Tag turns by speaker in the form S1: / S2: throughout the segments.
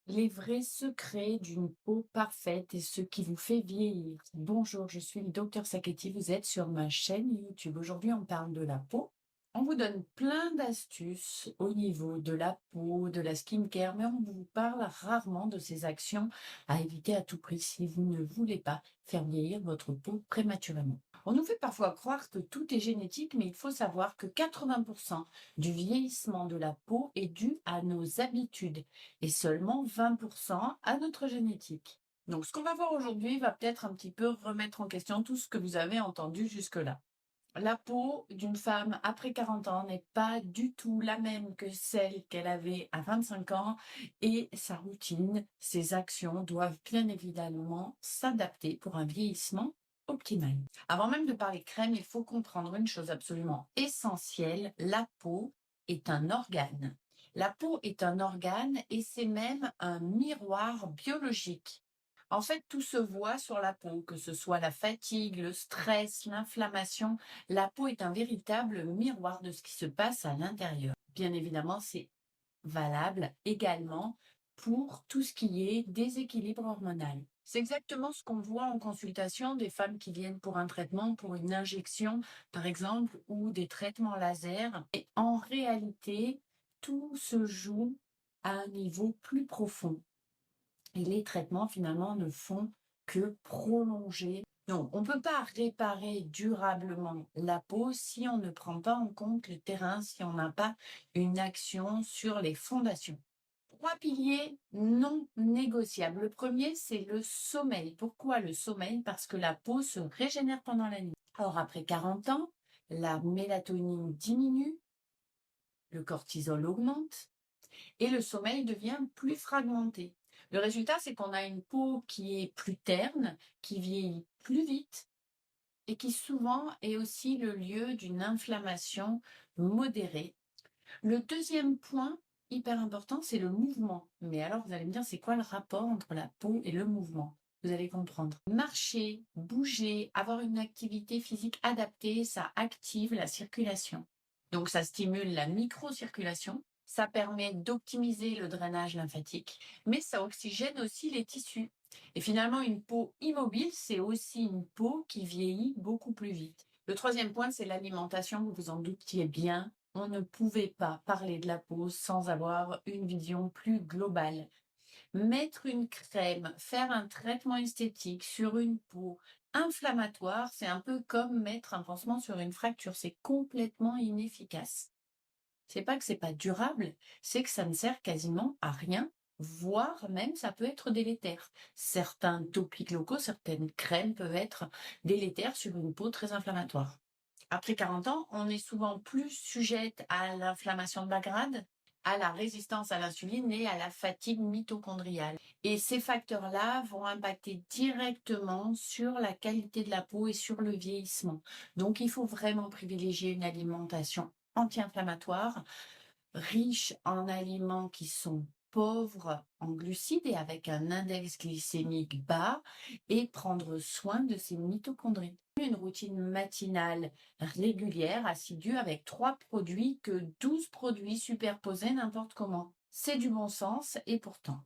S1: Les vrais secrets d'une peau parfaite et ce qui vous fait vieillir. Bonjour, je suis le docteur Saketi, vous êtes sur ma chaîne YouTube. Aujourd'hui, on parle de la peau. On vous donne plein d'astuces au niveau de la peau, de la skincare, mais on vous parle rarement de ces actions à éviter à tout prix si vous ne voulez pas faire vieillir votre peau prématurément. On nous fait parfois croire que tout est génétique, mais il faut savoir que 80% du vieillissement de la peau est dû à nos habitudes et seulement 20% à notre génétique. Donc, ce qu'on va voir aujourd'hui va peut-être un petit peu remettre en question tout ce que vous avez entendu jusque-là. La peau d'une femme après 40 ans n'est pas du tout la même que celle qu'elle avait à 25 ans et sa routine, ses actions doivent bien évidemment s'adapter pour un vieillissement optimal. Avant même de parler crème, il faut comprendre une chose absolument essentielle, la peau est un organe. La peau est un organe et c'est même un miroir biologique. En fait, tout se voit sur la peau, que ce soit la fatigue, le stress, l'inflammation. La peau est un véritable miroir de ce qui se passe à l'intérieur. Bien évidemment, c'est valable également pour tout ce qui est déséquilibre hormonal. C'est exactement ce qu'on voit en consultation des femmes qui viennent pour un traitement, pour une injection, par exemple, ou des traitements laser. Et en réalité, tout se joue à un niveau plus profond. Et les traitements, finalement, ne font que prolonger. Donc, on ne peut pas réparer durablement la peau si on ne prend pas en compte le terrain, si on n'a pas une action sur les fondations. Trois piliers non négociables. Le premier, c'est le sommeil. Pourquoi le sommeil? Parce que la peau se régénère pendant la nuit. Or, après 40 ans, la mélatonine diminue, le cortisol augmente, et le sommeil devient plus fragmenté. Le résultat, c'est qu'on a une peau qui est plus terne, qui vieillit plus vite et qui souvent est aussi le lieu d'une inflammation modérée. Le deuxième point hyper important, c'est le mouvement. Mais alors, vous allez me dire, c'est quoi le rapport entre la peau et le mouvement? Vous allez comprendre. Marcher, bouger, avoir une activité physique adaptée, ça active la circulation. Donc, ça stimule la microcirculation, ça permet d'optimiser le drainage lymphatique, mais ça oxygène aussi les tissus. Et finalement, une peau immobile, c'est aussi une peau qui vieillit beaucoup plus vite. Le troisième point, c'est l'alimentation, vous vous en doutiez bien. On ne pouvait pas parler de la peau sans avoir une vision plus globale. Mettre une crème, faire un traitement esthétique sur une peau inflammatoire, c'est un peu comme mettre un pansement sur une fracture. C'est complètement inefficace. C'est pas que c'est pas durable, c'est que ça ne sert quasiment à rien, voire même ça peut être délétère. Certains topiques locaux, certaines crèmes peuvent être délétères sur une peau très inflammatoire. Après 40 ans, on est souvent plus sujette à l'inflammation de bas grade, à la résistance à l'insuline et à la fatigue mitochondriale. Et ces facteurs-là vont impacter directement sur la qualité de la peau et sur le vieillissement. Donc, il faut vraiment privilégier une alimentation anti-inflammatoire, riche en aliments qui sont pauvres en glucides et avec un index glycémique bas et prendre soin de ses mitochondries. Une routine matinale régulière, assidue avec 3 produits que 12 produits superposés n'importe comment. C'est du bon sens et pourtant,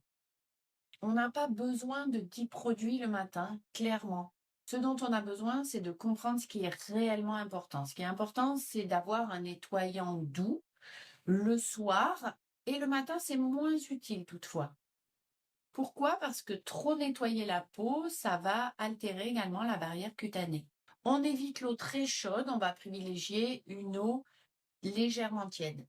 S1: on n'a pas besoin de 10 produits le matin, clairement. Ce dont on a besoin, c'est de comprendre ce qui est réellement important. Ce qui est important, c'est d'avoir un nettoyant doux le soir et le matin, c'est moins utile toutefois. Pourquoi? Parce que trop nettoyer la peau, ça va altérer également la barrière cutanée. On évite l'eau très chaude, on va privilégier une eau légèrement tiède.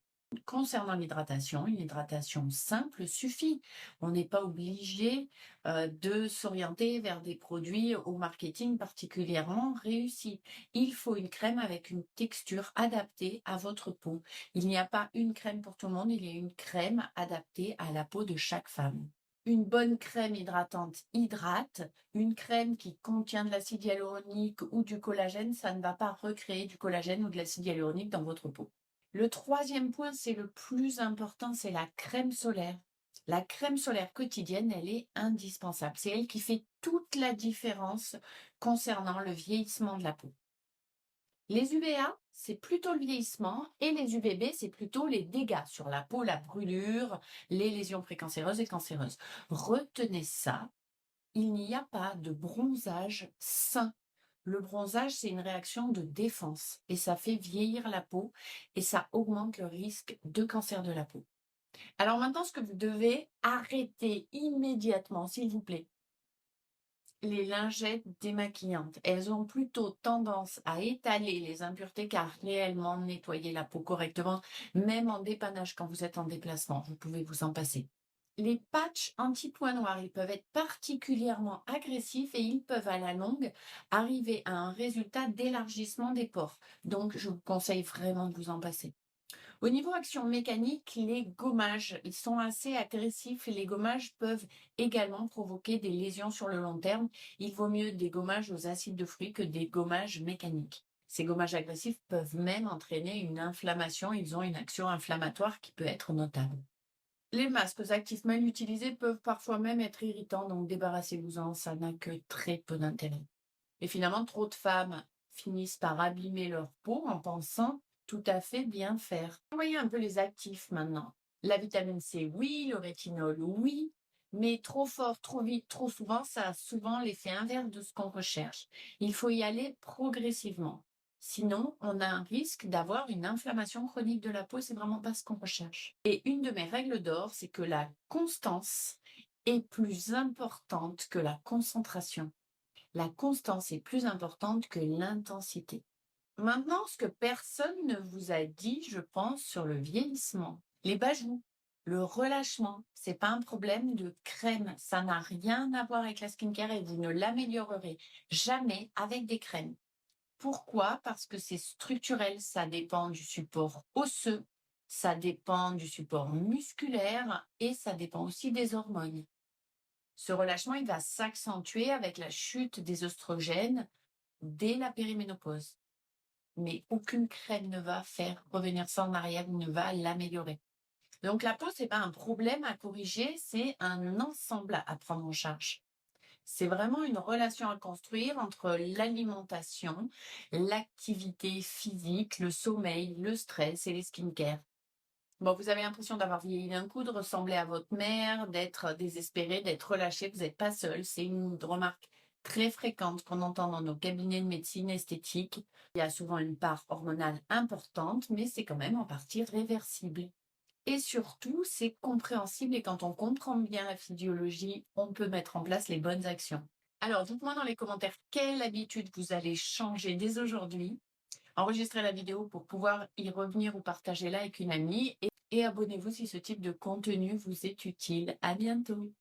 S1: Concernant l'hydratation, une hydratation simple suffit. On n'est pas obligé de s'orienter vers des produits au marketing particulièrement réussis. Il faut une crème avec une texture adaptée à votre peau. Il n'y a pas une crème pour tout le monde, il y a une crème adaptée à la peau de chaque femme. Une bonne crème hydratante hydrate. Une crème qui contient de l'acide hyaluronique ou du collagène, ça ne va pas recréer du collagène ou de l'acide hyaluronique dans votre peau. Le troisième point, c'est le plus important, c'est la crème solaire. La crème solaire quotidienne, elle est indispensable. C'est elle qui fait toute la différence concernant le vieillissement de la peau. Les UVA, c'est plutôt le vieillissement et les UVB, c'est plutôt les dégâts sur la peau, la brûlure, les lésions précancéreuses et cancéreuses. Retenez ça, il n'y a pas de bronzage sain. Le bronzage, c'est une réaction de défense et ça fait vieillir la peau et ça augmente le risque de cancer de la peau. Alors maintenant, ce que vous devez arrêter immédiatement, s'il vous plaît, les lingettes démaquillantes. Elles ont plutôt tendance à étaler les impuretés qu'à réellement nettoyer la peau correctement, même en dépannage quand vous êtes en déplacement. Vous pouvez vous en passer. Les patchs anti-points noirs, ils peuvent être particulièrement agressifs et ils peuvent à la longue arriver à un résultat d'élargissement des pores. Donc, je vous conseille vraiment de vous en passer. Au niveau action mécanique, les gommages, ils sont assez agressifs et les gommages peuvent également provoquer des lésions sur le long terme. Il vaut mieux des gommages aux acides de fruits que des gommages mécaniques. Ces gommages agressifs peuvent même entraîner une inflammation. Ils ont une action inflammatoire qui peut être notable. Les masques actifs mal utilisés peuvent parfois même être irritants, donc débarrassez-vous-en, ça n'a que très peu d'intérêt. Et finalement, trop de femmes finissent par abîmer leur peau en pensant tout à fait bien faire. Voyez un peu les actifs maintenant. La vitamine C, oui, le rétinol, oui, mais trop fort, trop vite, trop souvent, ça a souvent l'effet inverse de ce qu'on recherche. Il faut y aller progressivement. Sinon, on a un risque d'avoir une inflammation chronique de la peau, c'est vraiment pas ce qu'on recherche. Et une de mes règles d'or, c'est que la constance est plus importante que la concentration. La constance est plus importante que l'intensité. Maintenant, ce que personne ne vous a dit, je pense, sur le vieillissement, les bajous, le relâchement, c'est pas un problème de crème. Ça n'a rien à voir avec la skincare et vous ne l'améliorerez jamais avec des crèmes. Pourquoi? Parce que c'est structurel, ça dépend du support osseux, ça dépend du support musculaire et ça dépend aussi des hormones. Ce relâchement, il va s'accentuer avec la chute des oestrogènes dès la périménopause. Mais aucune crème ne va faire revenir ça en arrière, ne va l'améliorer. Donc la peau, c'est pas un problème à corriger, c'est un ensemble à prendre en charge. C'est vraiment une relation à construire entre l'alimentation, l'activité physique, le sommeil, le stress et les skincare. Bon, vous avez l'impression d'avoir vieilli d'un coup, de ressembler à votre mère, d'être désespéré, d'être relâché. Vous n'êtes pas seul. C'est une remarque très fréquente qu'on entend dans nos cabinets de médecine esthétique. Il y a souvent une part hormonale importante, mais c'est quand même en partie réversible. Et surtout, c'est compréhensible et quand on comprend bien la physiologie, on peut mettre en place les bonnes actions. Alors, dites-moi dans les commentaires quelle habitude vous allez changer dès aujourd'hui. Enregistrez la vidéo pour pouvoir y revenir ou partager-la avec une amie et abonnez-vous si ce type de contenu vous est utile. À bientôt!